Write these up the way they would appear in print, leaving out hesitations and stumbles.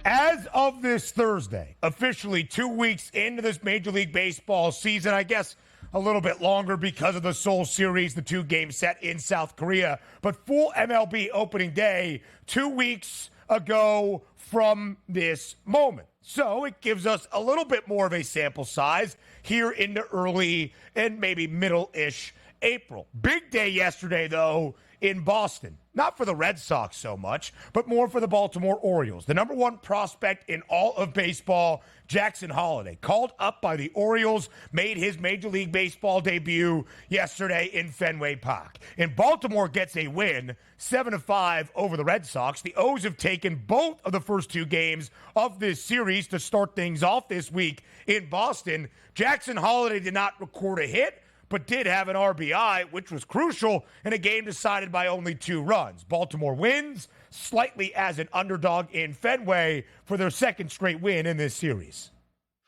As of this Thursday, officially 2 weeks into this Major League Baseball season, I guess a little bit longer because of the Seoul series, the 2-game set in South Korea, but full MLB opening day 2 weeks ago from this moment. So it gives us a little bit more of a sample size here into early and maybe middle-ish April. Big day yesterday, though, in Boston. Not for the Red Sox so much, but more for the Baltimore Orioles. The number one prospect in all of baseball, Jackson Holliday, called up by the Orioles, made his Major League Baseball debut yesterday in Fenway Park. And Baltimore gets a win, 7-5 over the Red Sox. The O's have taken both of the first 2 games of this series to start things off this week in Boston. Jackson Holliday did not record a hit, but did have an RBI, which was crucial in a game decided by only 2 runs. Baltimore wins slightly as an underdog in Fenway for their second straight win in this series.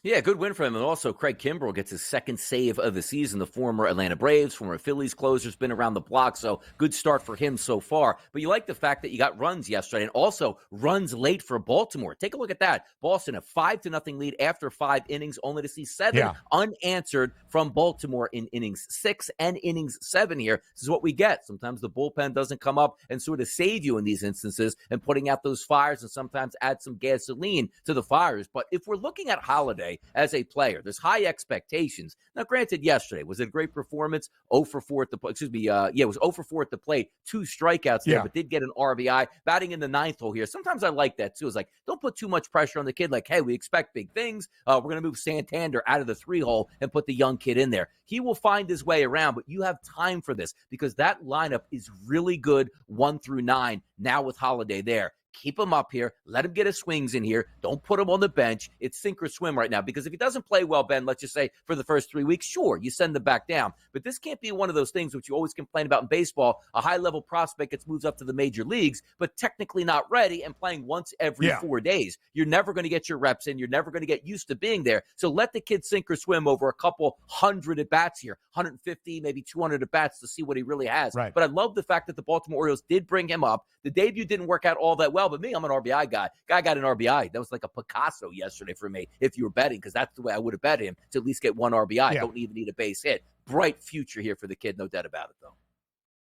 Yeah, good win for him. And also, Craig Kimbrel gets his second save of the season. The former Atlanta Braves, former Phillies closer, has been around the block, so good start for him so far. But you like the fact that you got runs yesterday and also runs late for Baltimore. Take a look at that. Boston, a 5-0 lead after 5 innings, only to see 7 unanswered from Baltimore in innings 6 and innings 7 here. This is what we get. Sometimes the bullpen doesn't come up and sort of save you in these instances and putting out those fires and sometimes add some gasoline to the fires. But if we're looking at Holliday as a player, there's high expectations. Now, granted, yesterday was it a great performance? 0 for 4 at the plate. It was 0 for 4 at the plate. 2 strikeouts there, but did get an RBI. Batting in the 9th hole here. Sometimes I like that too. It's like, don't put too much pressure on the kid. Like, hey, we expect big things. We're going to move Santander out of the 3 hole and put the young kid in there. He will find his way around, but you have time for this because that lineup is really good 1 through 9 now with Holliday there. Keep him up here. Let him get his swings in here. Don't put him on the bench. It's sink or swim right now because if he doesn't play well, Ben, let's just say for the first 3 weeks, sure, you send him back down. But this can't be one of those things which you always complain about in baseball. A high-level prospect gets moves up to the major leagues, but technically not ready and playing once every 4 days. You're never going to get your reps in. You're never going to get used to being there. So let the kid sink or swim over a couple hundred at-bats here, 150, maybe 200 at-bats to see what he really has. Right. But I love the fact that the Baltimore Orioles did bring him up. The debut didn't work out all that well, but me, I'm an RBI guy. Guy got an RBI. That was like a Picasso yesterday for me if you were betting, because that's the way I would have bet him to at least get 1 RBI. Don't even need a base hit. Bright future here for the kid, no doubt about it, though.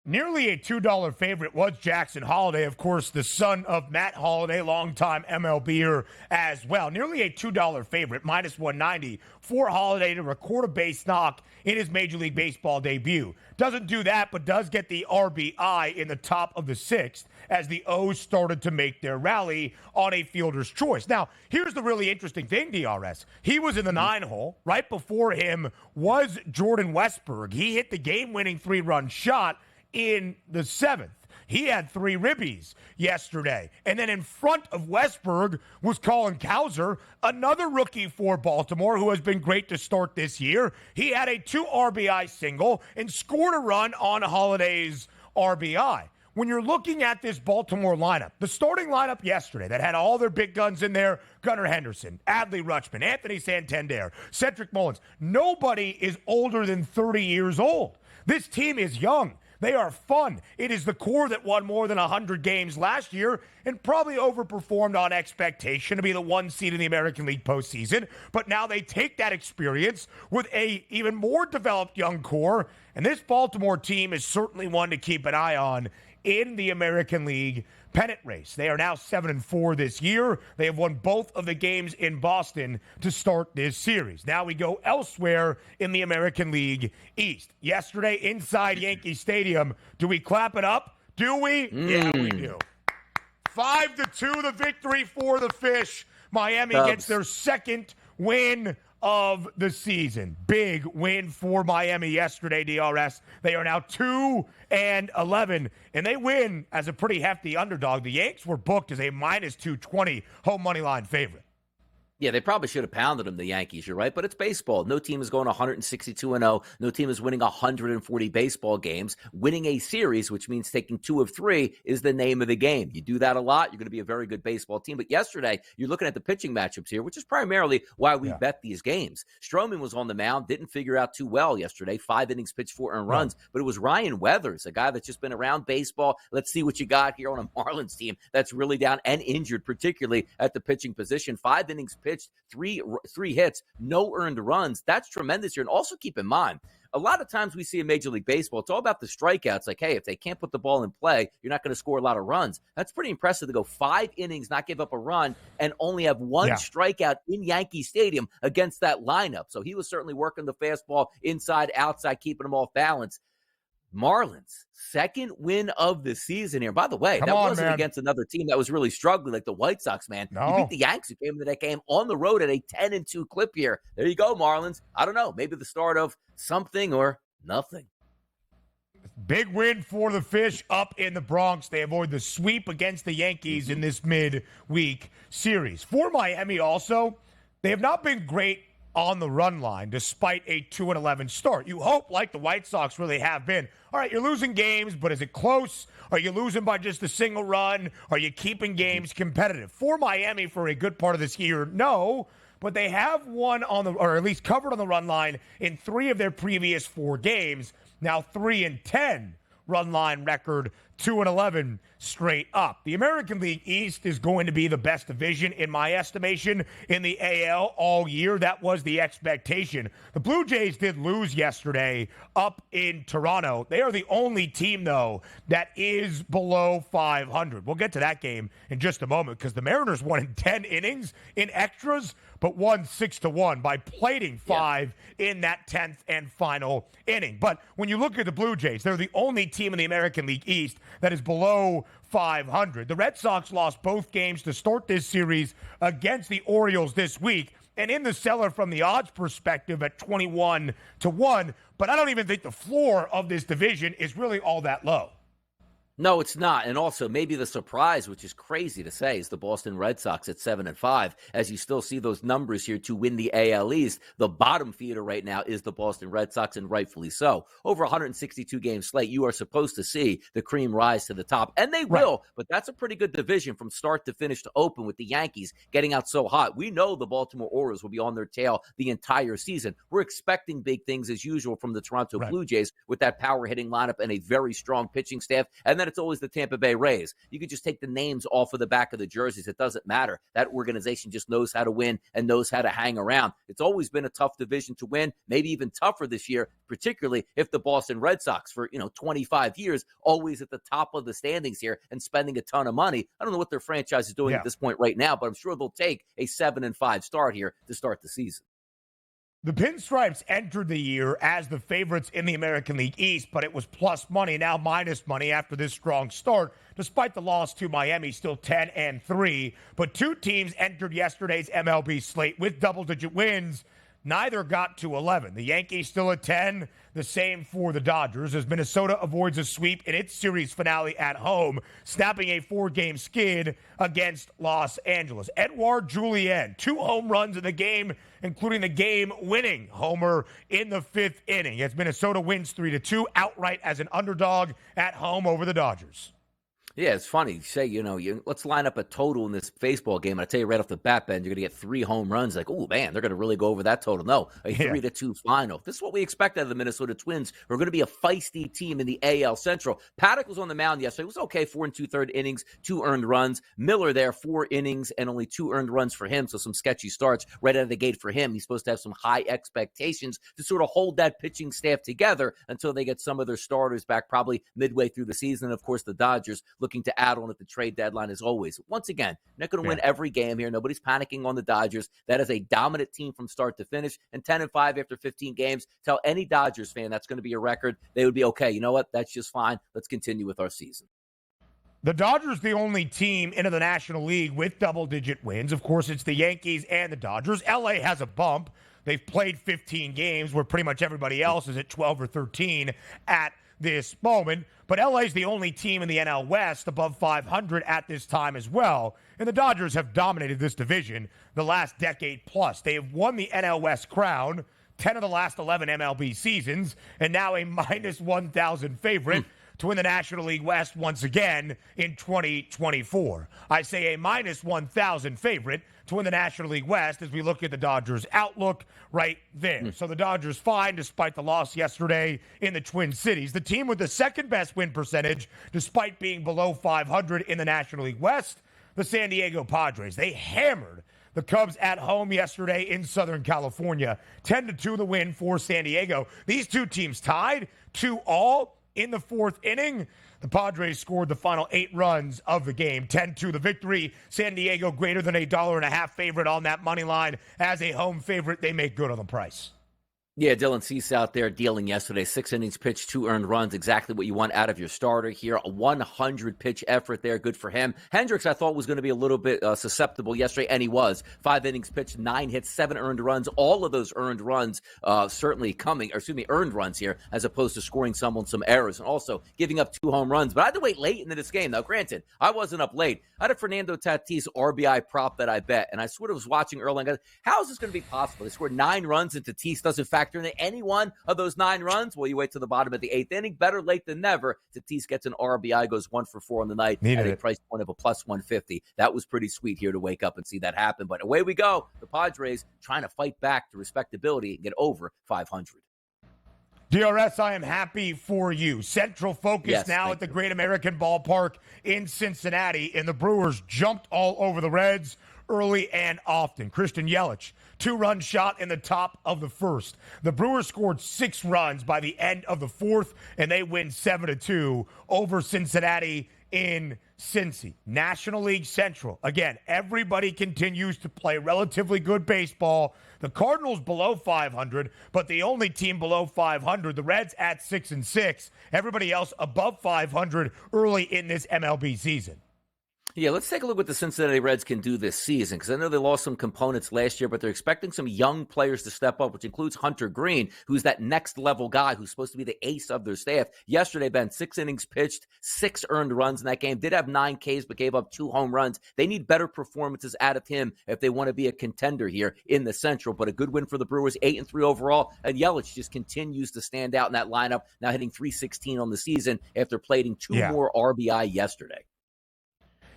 Nearly a $2 favorite was Jackson Holliday, of course, the son of Matt Holliday, longtime MLBer as well. Nearly a $2 favorite, minus 190 for Holliday to record a base knock in his Major League Baseball debut. Doesn't do that, but does get the RBI in the top of the 6th as the O's started to make their rally on a fielder's choice. Now, here's the really interesting thing, DRS. He was in the 9 hole. Right before him was Jordan Westburg. He hit the game-winning 3-run shot in the 7th. He had 3 ribbies yesterday. And then in front of Westburg was Colin Cowser, another rookie for Baltimore who has been great to start this year. He had a 2 RBI single and scored a run on Holliday's RBI. When you're looking at this Baltimore lineup, the starting lineup yesterday that had all their big guns in there, Gunnar Henderson, Adley Rutschman, Anthony Santander, Cedric Mullins, nobody is older than 30 years old. This team is young. They are fun. It is the core that won more than 100 games last year and probably overperformed on expectation to be the 1 seed in the American League postseason. But now they take that experience with a even more developed young core, and this Baltimore team is certainly one to keep an eye on in the American League pennant race. They are now 7-4 this year. They have won both of the games in Boston to start this series. Now we go elsewhere in the American League East. Yesterday inside Yankee Stadium, do we clap it up? Do we? Yeah, we do. 5-2 the victory for the Fish. Miami gets their second win of the season. Big win for Miami yesterday, DRS. They are now 2-11, and they win as a pretty hefty underdog. The Yanks were booked as a minus 220 home money line favorite. Yeah, they probably should have pounded them, the Yankees, you're right, but it's baseball. No team is going 162-0. No team is winning 140 baseball games. Winning a series, which means taking 2 of 3, is the name of the game. You do that a lot, you're going to be a very good baseball team. But yesterday, you're looking at the pitching matchups here, which is primarily why we bet these games. Stroman was on the mound, didn't figure out too well yesterday. 5 innings pitched, 4 earned runs, but it was Ryan Weathers, a guy that's just been around baseball. Let's see what you got here on a Marlins team that's really down and injured, particularly at the pitching position. 5 innings pitched, three hits, no earned runs. That's tremendous here. And also keep in mind, a lot of times we see in Major League Baseball, it's all about the strikeouts. Like, hey, if they can't put the ball in play, you're not going to score a lot of runs. That's pretty impressive to go 5 innings, not give up a run, and only have 1 strikeout in Yankee Stadium against that lineup. So he was certainly working the fastball inside, outside, keeping them off balance. Marlins, second win of the season here. By the way, that wasn't against another team that was really struggling like the White Sox, man. No. You beat the Yanks, who came into that game on the road at a 10-2 clip here. There you go, Marlins. I don't know, maybe the start of something or nothing. Big win for the Fish up in the Bronx. They avoid the sweep against the Yankees in this midweek series. For Miami also, they have not been great on the run line despite a 2-11 start. You hope, like the White Sox really have been, all right, you're losing games, but is it close? Are you losing by just a single run? Are you keeping games competitive? For Miami for a good part of this year, no, but they have won on the, or at least covered on the run line in 3 of their previous 4 games. Now 3-10 run line record, 2-11 straight up. The American League East is going to be the best division, in my estimation, in the AL all year. That was the expectation. The Blue Jays did lose yesterday up in Toronto. They are the only team, though, that is below 500. We'll get to that game in just a moment because the Mariners won in 10 innings in extras, but won 6-1 by plating 5 in that 10th and final inning. But when you look at the Blue Jays, they're the only team in the American League East that is below 500. The Red Sox lost both games to start this series against the Orioles this week, and in the cellar from the odds perspective at 21-1, but I don't even think the floor of this division is really all that low. No, it's not. And also, maybe the surprise, which is crazy to say, is the Boston Red Sox at 7-5. As you still see those numbers here to win the AL East, the bottom feeder right now is the Boston Red Sox, and rightfully so. Over 162 game slate, you are supposed to see the cream rise to the top, and they will. But that's a pretty good division from start to finish to open, with the Yankees getting out so hot. We know the Baltimore Orioles will be on their tail the entire season. We're expecting big things as usual from the Toronto Blue Jays with that power hitting lineup and a very strong pitching staff. And then it's always the Tampa Bay Rays. You could just take the names off of the back of the jerseys. It doesn't matter. That organization just knows how to win and knows how to hang around. It's always been a tough division to win, maybe even tougher this year, particularly if the Boston Red Sox for 25 years, always at the top of the standings here and spending a ton of money. I don't know what their franchise is doing at this point right now, but I'm sure they'll take a 7-5 start here to start the season. The Pinstripes entered the year as the favorites in the American League East, but it was plus money, now minus money after this strong start. Despite the loss to Miami, still 10-3. But 2 teams entered yesterday's MLB slate with double-digit wins. Neither got to 11. The Yankees still at 10. The same for the Dodgers as Minnesota avoids a sweep in its series finale at home, snapping a 4-game skid against Los Angeles. Edouard Julien, 2 home runs in the game, including the game-winning homer in the 5th inning, as Minnesota wins 3-2 outright as an underdog at home over the Dodgers. Yeah, it's funny. You say, let's line up a total in this baseball game. And I tell you right off the bat, Ben, you're going to get 3 home runs. Like, oh, man, they're going to really go over that total. No, a 3-2 final. This is what we expect out of the Minnesota Twins. We're going to be a feisty team in the AL Central. Paddock was on the mound yesterday. It was okay, 4 2/3 innings, 2 earned runs. Miller there, 4 innings and only 2 earned runs for him. So some sketchy starts right out of the gate for him. He's supposed to have some high expectations to sort of hold that pitching staff together until they get some of their starters back probably midway through the season. And, of course, the Dodgers looking to add on at the trade deadline as always. Once again, not going to win every game here. Nobody's panicking on the Dodgers. That is a dominant team from start to finish. And 10-5 after 15 games. Tell any Dodgers fan that's going to be a record. They would be okay. You know what? That's just fine. Let's continue with our season. The Dodgers, the only team into the National League with double-digit wins. Of course, it's the Yankees and the Dodgers. LA has a bump. They've played 15 games where pretty much everybody else is at 12 or 13 at this moment. But LA is the only team in the NL West above 500 at this time as well. And the Dodgers have dominated this division the last decade plus. They have won the NL West crown 10 of the last 11 MLB seasons, and now a minus 1,000 favorite to win the National League West once again in 2024. I say a minus 1,000 favorite to win the National League West as we look at the Dodgers' outlook right there. So the Dodgers fine despite the loss yesterday in the Twin Cities. The team with the second best win percentage despite being below 500 in the National League West, the San Diego Padres. They hammered the Cubs at home yesterday in Southern California. 10-2 the win for San Diego. These two teams tied 2-2 in the fourth inning. The Padres scored the final 8 runs of the game. 10-2 the victory. San Diego greater than $1.50 favorite on that money line. As a home favorite, they make good on the price. Yeah, Dylan Cease out there dealing yesterday. 6 innings pitched, 2 earned runs. Exactly what you want out of your starter here. A 100-pitch effort there. Good for him. Hendricks, I thought, was going to be a little bit susceptible yesterday, and he was. 5 innings pitched, 9 hits, 7 earned runs. All of those earned runs certainly earned runs here, as opposed to scoring some errors. And also giving up 2 home runs. But I had to wait late into this game. Now, granted, I wasn't up late. I had a Fernando Tatis RBI prop that I bet, and I sort of was watching early and I go, how is this going to be possible? They scored 9 runs, and Tatis doesn't factor into any one of those 9 runs. Well, you wait to the bottom of the 8th inning. Better late than never. Tatis gets an RBI, goes 1 for 4 on the night at a price point of a plus 150. That was pretty sweet here to wake up and see that happen. But away we go. The Padres trying to fight back to respectability and get over 500. DRS, I am happy for you. Central focus now at the Great American Ballpark in Cincinnati, and the Brewers jumped all over the Reds early and often. Christian Yelich, 2-run shot in the top of the first. The Brewers scored 6 runs by the end of the fourth, and they win 7-2 over Cincinnati in Cincy. National League Central. Again, everybody continues to play relatively good baseball. The Cardinals below 500, but the only team below 500, the Reds at 6-6. Everybody else above 500 early in this MLB season. Yeah, let's take a look what the Cincinnati Reds can do this season, because I know they lost some components last year, but they're expecting some young players to step up, which includes Hunter Green, who's that next-level guy who's supposed to be the ace of their staff. Yesterday, Ben, 6 innings pitched, 6 earned runs in that game. Did have 9 Ks, but gave up 2 home runs. They need better performances out of him if they want to be a contender here in the Central. But a good win for the Brewers, 8-3 overall. And Yelich just continues to stand out in that lineup, now hitting .316 on the season after plating 2 more RBI yesterday.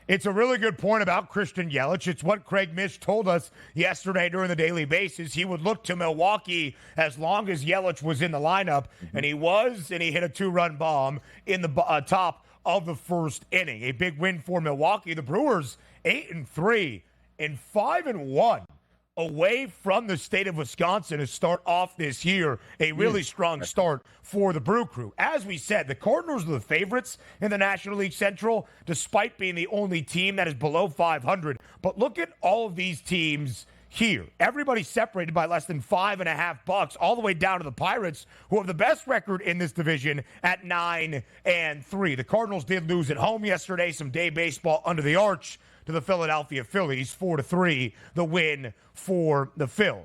It's a really good point about Christian Yelich. It's what Craig Mish told us yesterday during the daily basis. He would look to Milwaukee as long as Yelich was in the lineup, and he was, and he hit a 2-run bomb in the top of the first inning. A big win for Milwaukee. The Brewers 8-3 and 5-1 away from the state of Wisconsin to start off this year. A really strong start for the Brew Crew. As we said, the Cardinals are the favorites in the National League Central, despite being the only team that is below 500. But look at all of these teams here. Everybody separated by less than $5.50, all the way down to the Pirates, who have the best record in this division at 9-3. The Cardinals did lose at home yesterday, some day baseball under the arch, to the Philadelphia Phillies, 4-3, the win for the Phils.